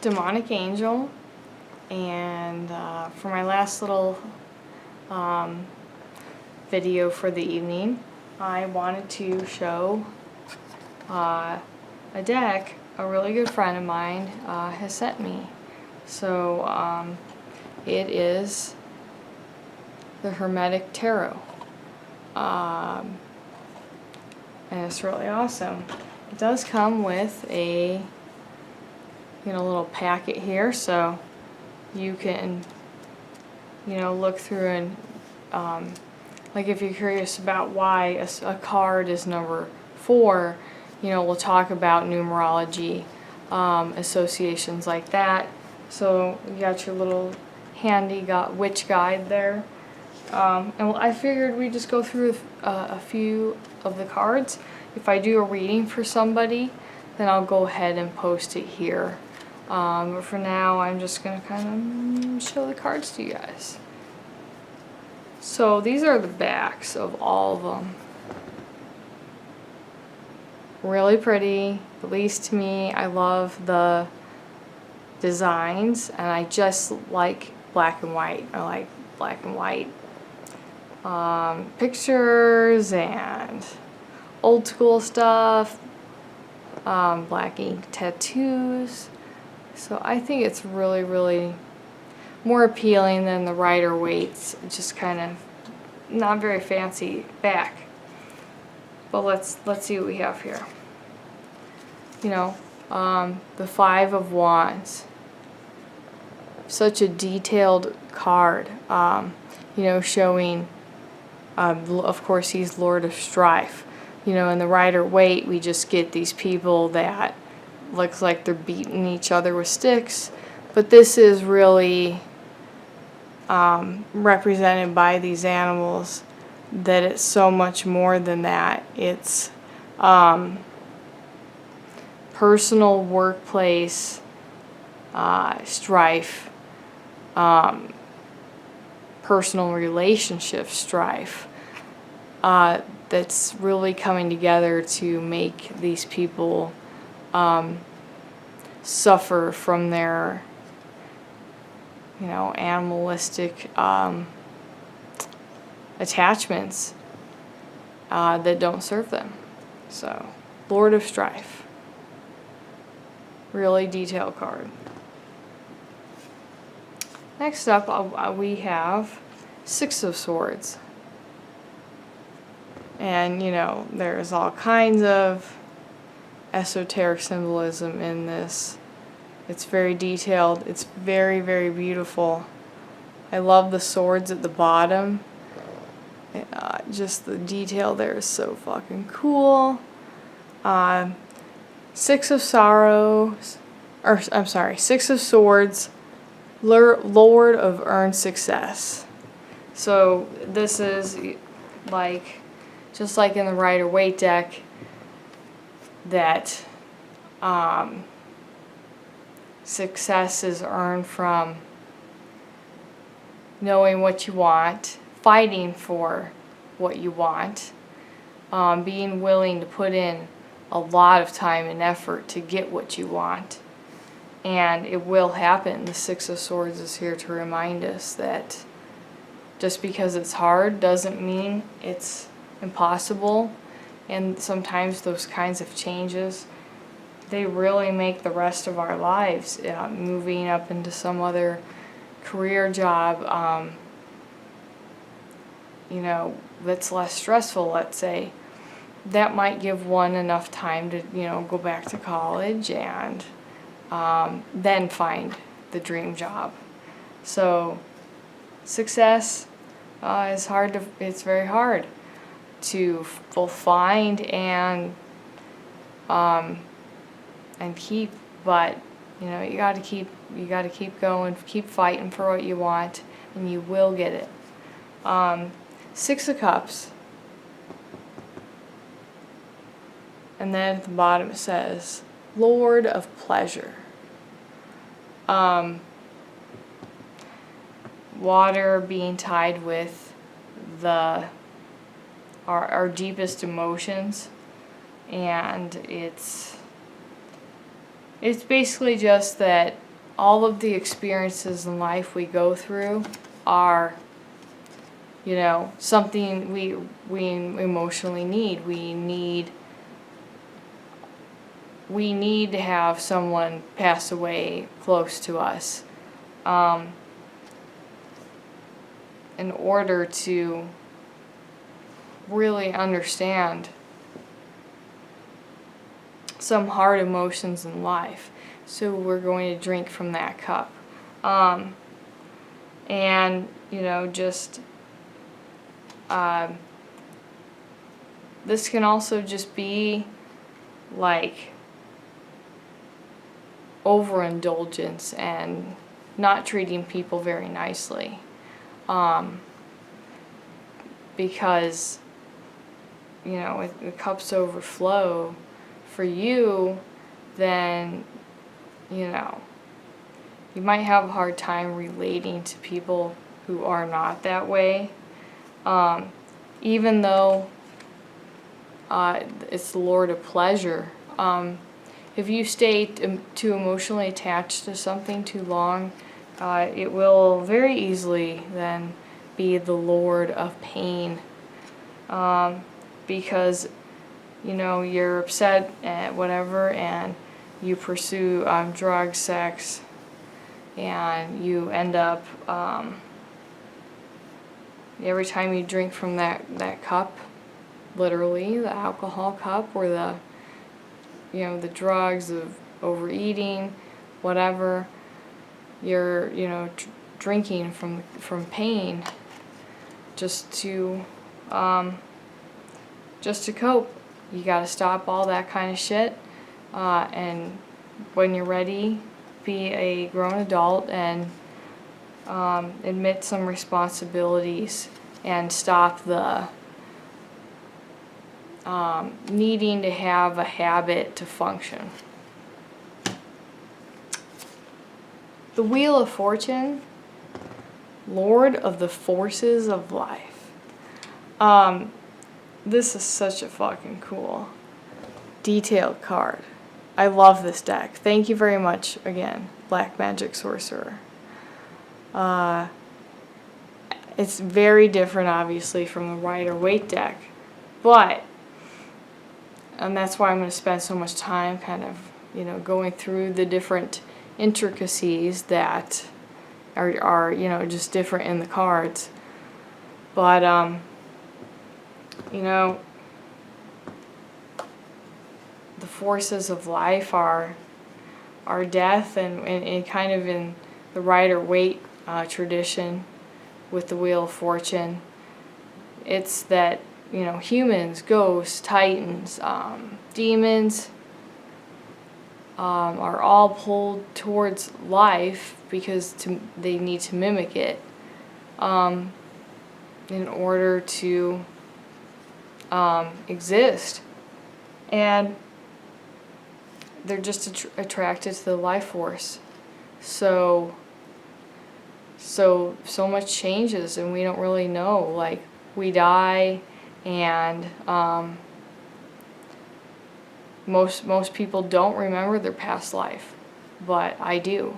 demonic angel, and for my last little video for the evening, I wanted to show a deck a really good friend of mine has sent me. So it is the Hermetic Tarot, and it's really awesome. It does come with a little packet here, so you can look through and like if you're curious about why a card is number 4, we'll talk about numerology, associations like that. So you got your little handy witch guide there, and I figured we'd just go through a few of the cards. If I do a reading for somebody, then I'll go ahead and post it here. But for now, I'm just going to kind of show the cards to you guys. So these are the backs of all of them. Really pretty, at least to me. I love the designs, and I just like black and white. I like black and white pictures and old school stuff, black ink tattoos. So I think it's really, really more appealing than the Rider-Waite's, just kind of not very fancy back. But let's see what we have here. The 5 of Wands. Such a detailed card. Showing, of course, he's Lord of Strife. In the Rider-Waite, we just get these people that looks like they're beating each other with sticks. But this is really represented by these animals, that it's so much more than that. It's personal workplace strife, personal relationship strife, that's really coming together to make these people suffer from their animalistic attachments that don't serve them. So, Lord of Strife. Really detailed card. Next up, we have 6 of Swords. And, there's all kinds of esoteric symbolism in this. It's very detailed. It's very, very beautiful. I love the swords at the bottom. Just the detail there is so fucking cool. 6 of Sorrows, or I'm sorry, 6 of Swords, Lord of Earned Success. So this is just like in the Rider-Waite deck, that success is earned from knowing what you want, fighting for what you want, being willing to put in a lot of time and effort to get what you want. And it will happen. The 6 of Swords is here to remind us that just because it's hard doesn't mean it's impossible. And sometimes those kinds of changes, they really make the rest of our lives, moving up into some other career job, that's less stressful, let's say. That might give one enough time to, go back to college and then find the dream job. So success is it's very hard to both find and keep, but you got to keep going, keep fighting for what you want, and you will get it. 6 of Cups. And then at the bottom it says, Lord of Pleasure. Water being tied with our deepest emotions, and it's basically just that all of the experiences in life we go through are, you know, something we emotionally need. We need to have someone pass away close to us in order to really understand some hard emotions in life. So we're going to drink from that cup. And, you know, just, this can also just be like overindulgence and not treating people very nicely. Because, you know, if the cups overflow for you, then, you know, you might have a hard time relating to people who are not that way. Even though it's the Lord of pleasure. If you stay too emotionally attached to something too long, it will very easily then be the Lord of pain. Because, you know, you're upset at whatever and you pursue drugs, sex, and you end up, every time you drink from that cup, literally, the alcohol cup, or the, you know, the drugs of overeating, whatever, you're, you know, drinking from pain just to cope. You gotta stop all that kind of shit, and when you're ready, be a grown adult and admit some responsibilities and stop the needing to have a habit to function. The Wheel of Fortune, Lord of the Forces of Life. This is such a fucking cool, detailed card. I love this deck. Thank you very much again, Black Magick Sorcerer. It's very different, obviously, from the Rider-Waite deck, but, and that's why I'm going to spend so much time kind of, you know, going through the different intricacies that are, you know, just different in the cards. But, you know, the forces of life are death, and kind of in the Rider-Waite tradition with the Wheel of Fortune, it's that, you know, humans, ghosts, titans, demons are all pulled towards life because they need to mimic it in order to exist. And they're just attracted to the life force. So much changes, and we don't really know. Like, we die, and most people don't remember their past life, but I do.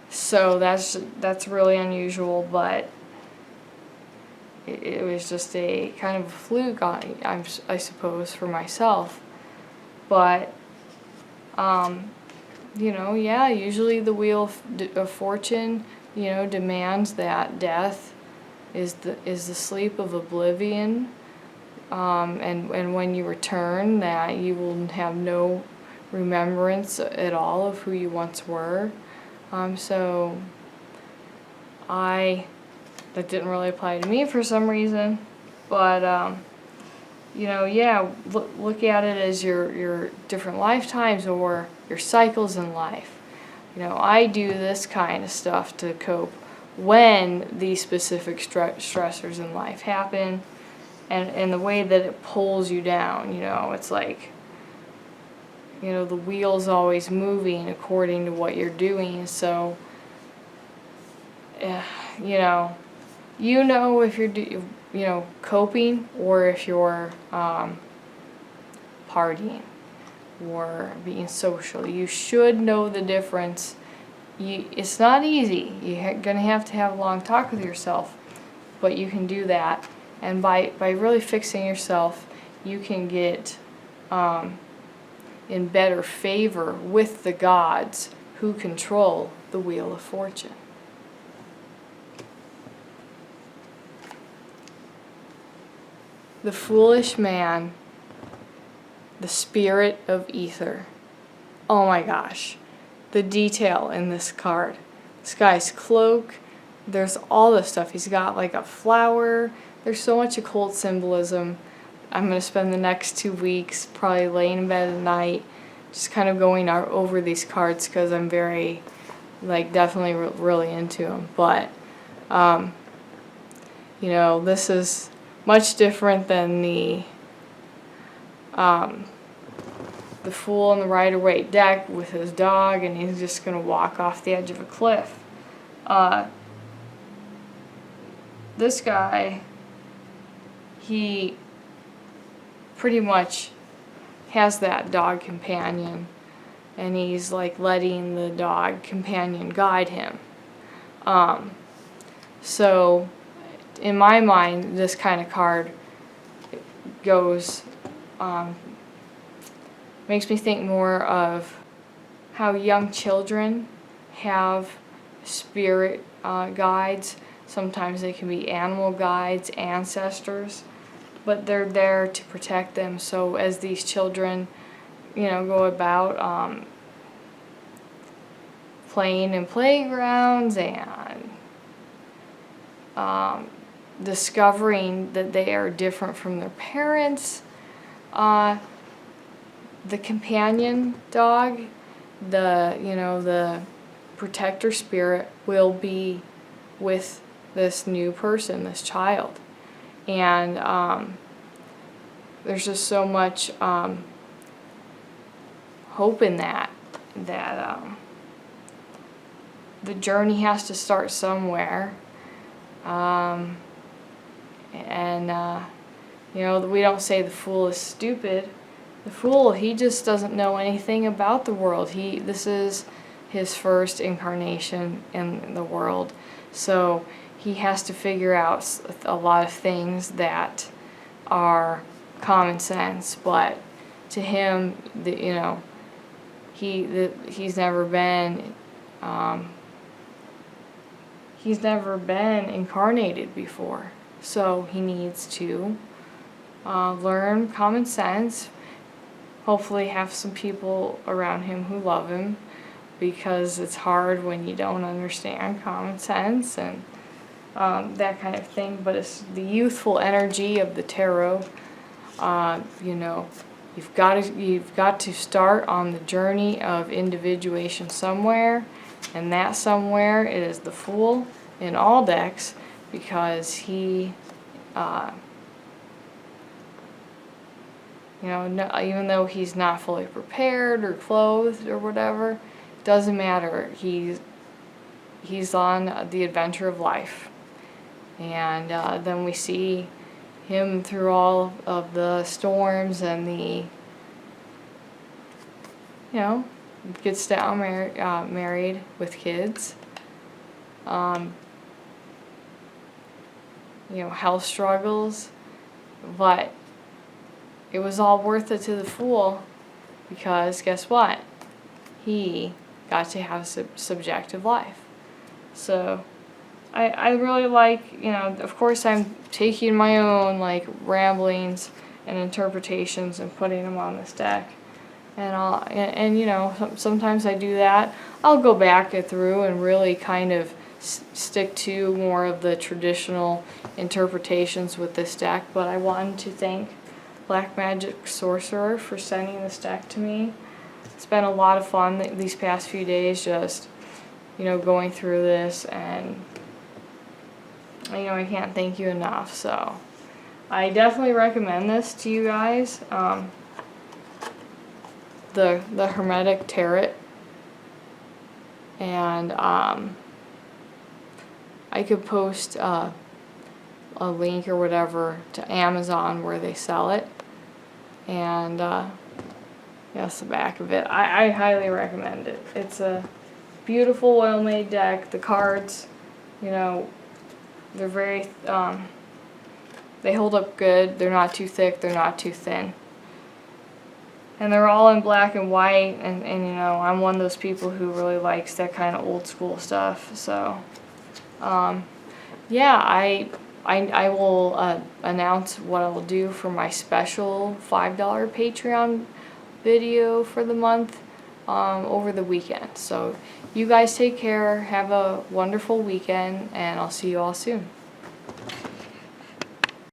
So that's really unusual, but it was just a kind of a fluke, I suppose, for myself. But you know, yeah, usually the Wheel of Fortune, you know, demands that death is the sleep of oblivion, and when you return, that you will have no remembrance at all of who you once were. So that didn't really apply to me for some reason, but you know, yeah, look at it as your different lifetimes or your cycles in life. You know, I do this kind of stuff to cope when these specific stressors in life happen, and the way that it pulls you down. You know, it's like, you know, the wheel's always moving according to what you're doing. So, you know if you're you know, coping or if you're partying. or being social. You should know the difference. It's not easy. You're going to have a long talk with yourself, but you can do that. And by really fixing yourself, you can get in better favor with the gods who control the Wheel of Fortune. The Foolish Man, the Spirit of Ether. Oh my gosh, the detail in this card. This guy's cloak, there's all this stuff. He's got like a flower. There's so much occult symbolism. I'm going to spend the next 2 weeks probably laying in bed at night just kind of going over these cards because I'm very, like, definitely really into them. But, you know, this is much different than the Fool and the Rider-Waite deck with his dog, and he's just going to walk off the edge of a cliff. This guy, he pretty much has that dog companion, and he's like letting the dog companion guide him. So in my mind, this kind of card goes, makes me think more of how young children have spirit guides. Sometimes they can be animal guides, ancestors, but they're there to protect them. So as these children, you know, go about playing in playgrounds and discovering that they are different from their parents, the companion dog, the protector spirit will be with this new person, this child. And there's just so much hope in that the journey has to start somewhere. You know, we don't say the fool is stupid. The fool, he just doesn't know anything about the world. This is his first incarnation in the world. So he has to figure out a lot of things that are common sense, but to him, he's never been incarnated before. So he needs to learn common sense, hopefully have some people around him who love him, because it's hard when you don't understand common sense and that kind of thing. But it's the youthful energy of the tarot. You know, you've got to start on the journey of individuation somewhere, and that somewhere is the Fool in all decks, because he, even though he's not fully prepared or clothed or whatever, doesn't matter. He's on the adventure of life. And then we see him through all of the storms and gets down married with kids. Health struggles, but it was all worth it to the Fool, because guess what? He got to have a subjective life. So I really like, of course I'm taking my own ramblings and interpretations and putting them on this deck. And sometimes I do that. I'll go back through and really kind of stick to more of the traditional interpretations with this deck. But I wanted to thank Black Magick Sorcerer for sending this deck to me. It's been a lot of fun these past few days, just going through this, and I can't thank you enough. So I definitely recommend this to you guys. The Hermetic Tarot, and I could post a link or whatever to Amazon where they sell it, and Yes, the back of it. I highly recommend it. It's a beautiful well-made deck. The cards, you know, they're very, they hold up good. They're not too thick. They're not too thin. And they're all in black and white, and you know, I'm one of those people who really likes that kind of old school stuff. So, yeah, I will announce what I will do for my special $5 Patreon video for the month over the weekend. So, you guys take care, have a wonderful weekend, and I'll see you all soon.